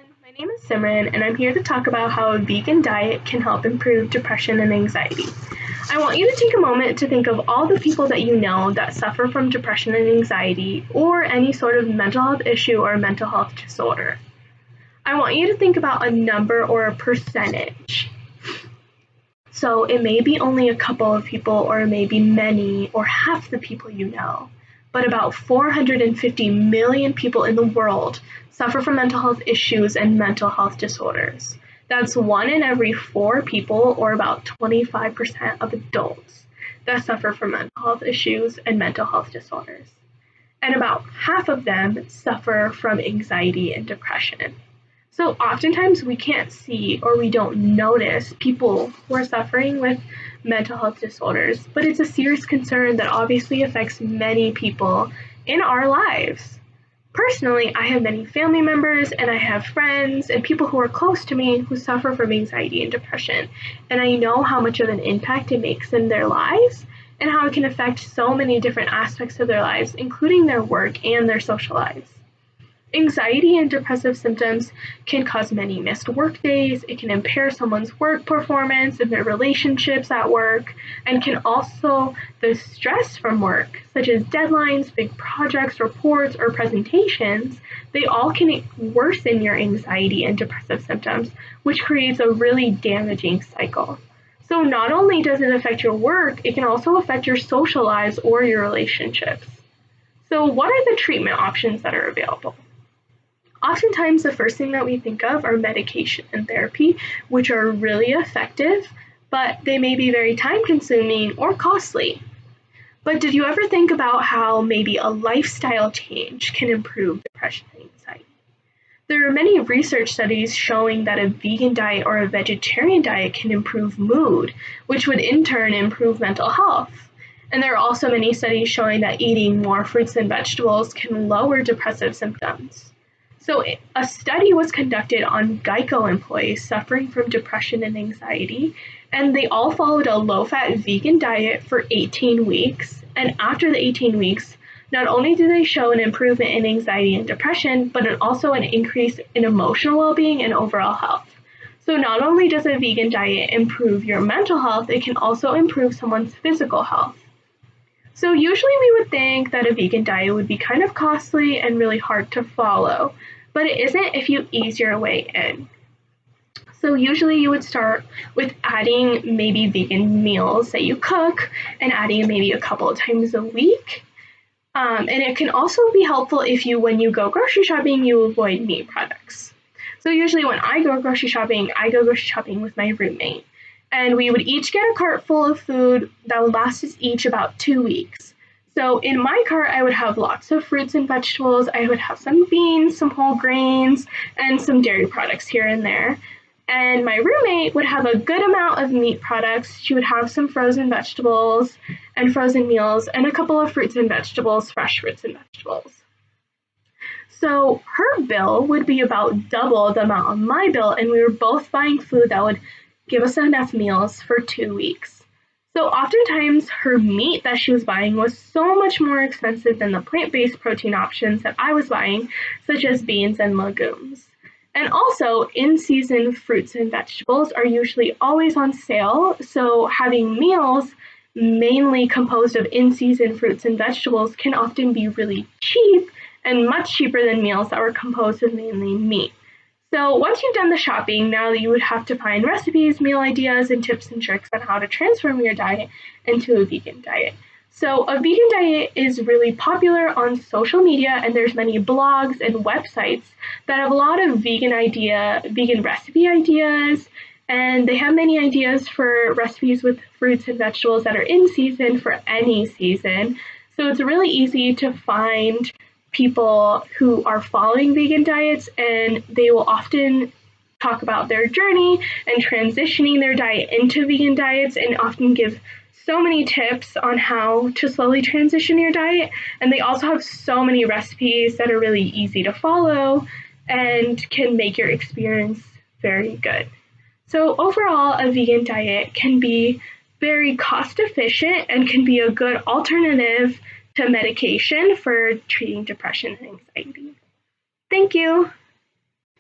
My name is Simran, and I'm here to talk about how a vegan diet can help improve depression and anxiety. I want you to take a moment to think of all the people that you know that suffer from depression and anxiety or any sort of mental health issue or mental health disorder. I want you to think about a number or a percentage. So it may be only a couple of people, or it may be many, or half the people you know. But about 450 million people in the world suffer from mental health issues and mental health disorders. That's one in every four people, or about 25% of adults, that suffer from mental health issues and mental health disorders. And about half of them suffer from anxiety and depression. So oftentimes we can't see or we don't notice people who are suffering with mental health disorders, but it's a serious concern that obviously affects many people in our lives. Personally, I have many family members and I have friends and people who are close to me who suffer from anxiety and depression, and I know how much of an impact it makes in their lives and how it can affect so many different aspects of their lives, including their work and their social lives. Anxiety and depressive symptoms can cause many missed work days. It can impair someone's work performance and their relationships at work, and can also, the stress from work, such as deadlines, big projects, reports, or presentations, they all can worsen your anxiety and depressive symptoms, which creates a really damaging cycle. So not only does it affect your work, it can also affect your social lives or your relationships. So what are the treatment options that are available? Oftentimes, the first thing that we think of are medication and therapy, which are really effective, but they may be very time consuming or costly. But did you ever think about how maybe a lifestyle change can improve depression and anxiety? There are many research studies showing that a vegan diet or a vegetarian diet can improve mood, which would in turn improve mental health. And there are also many studies showing that eating more fruits and vegetables can lower depressive symptoms. So a study was conducted on Geico employees suffering from depression and anxiety, and they all followed a low-fat vegan diet for 18 weeks. And after the 18 weeks, not only did they show an improvement in anxiety and depression, but also an increase in emotional well-being and overall health. So not only does a vegan diet improve your mental health, it can also improve someone's physical health. So usually we would think that a vegan diet would be kind of costly and really hard to follow, but it isn't if you ease your way in. So usually you would start with adding maybe vegan meals that you cook and adding maybe a couple of times a week. And it can also be helpful if when you go grocery shopping, you avoid meat products. So usually when I go grocery shopping with my roommate. And we would each get a cart full of food that would last us each about 2 weeks. So in my cart, I would have lots of fruits and vegetables. I would have some beans, some whole grains, and some dairy products here and there. And my roommate would have a good amount of meat products. She would have some frozen vegetables and frozen meals and a couple of fruits and vegetables, fresh fruits and vegetables. So her bill would be about double the amount of my bill, and we were both buying food that would give us enough meals for 2 weeks. So oftentimes her meat that she was buying was so much more expensive than the plant-based protein options that I was buying, such as beans and legumes. And also, in-season fruits and vegetables are usually always on sale, so having meals mainly composed of in-season fruits and vegetables can often be really cheap and much cheaper than meals that were composed of mainly meat. So once you've done the shopping, now you would have to find recipes, meal ideas, and tips and tricks on how to transform your diet into a vegan diet. So a vegan diet is really popular on social media, and there's many blogs and websites that have a lot of vegan recipe ideas, and they have many ideas for recipes with fruits and vegetables that are in season for any season. So it's really easy to find people who are following vegan diets, and they will often talk about their journey and transitioning their diet into vegan diets, and often give so many tips on how to slowly transition your diet. And they also have so many recipes that are really easy to follow and can make your experience very good. So overall, a vegan diet can be very cost efficient and can be a good alternative to medication for treating depression and anxiety. Thank you.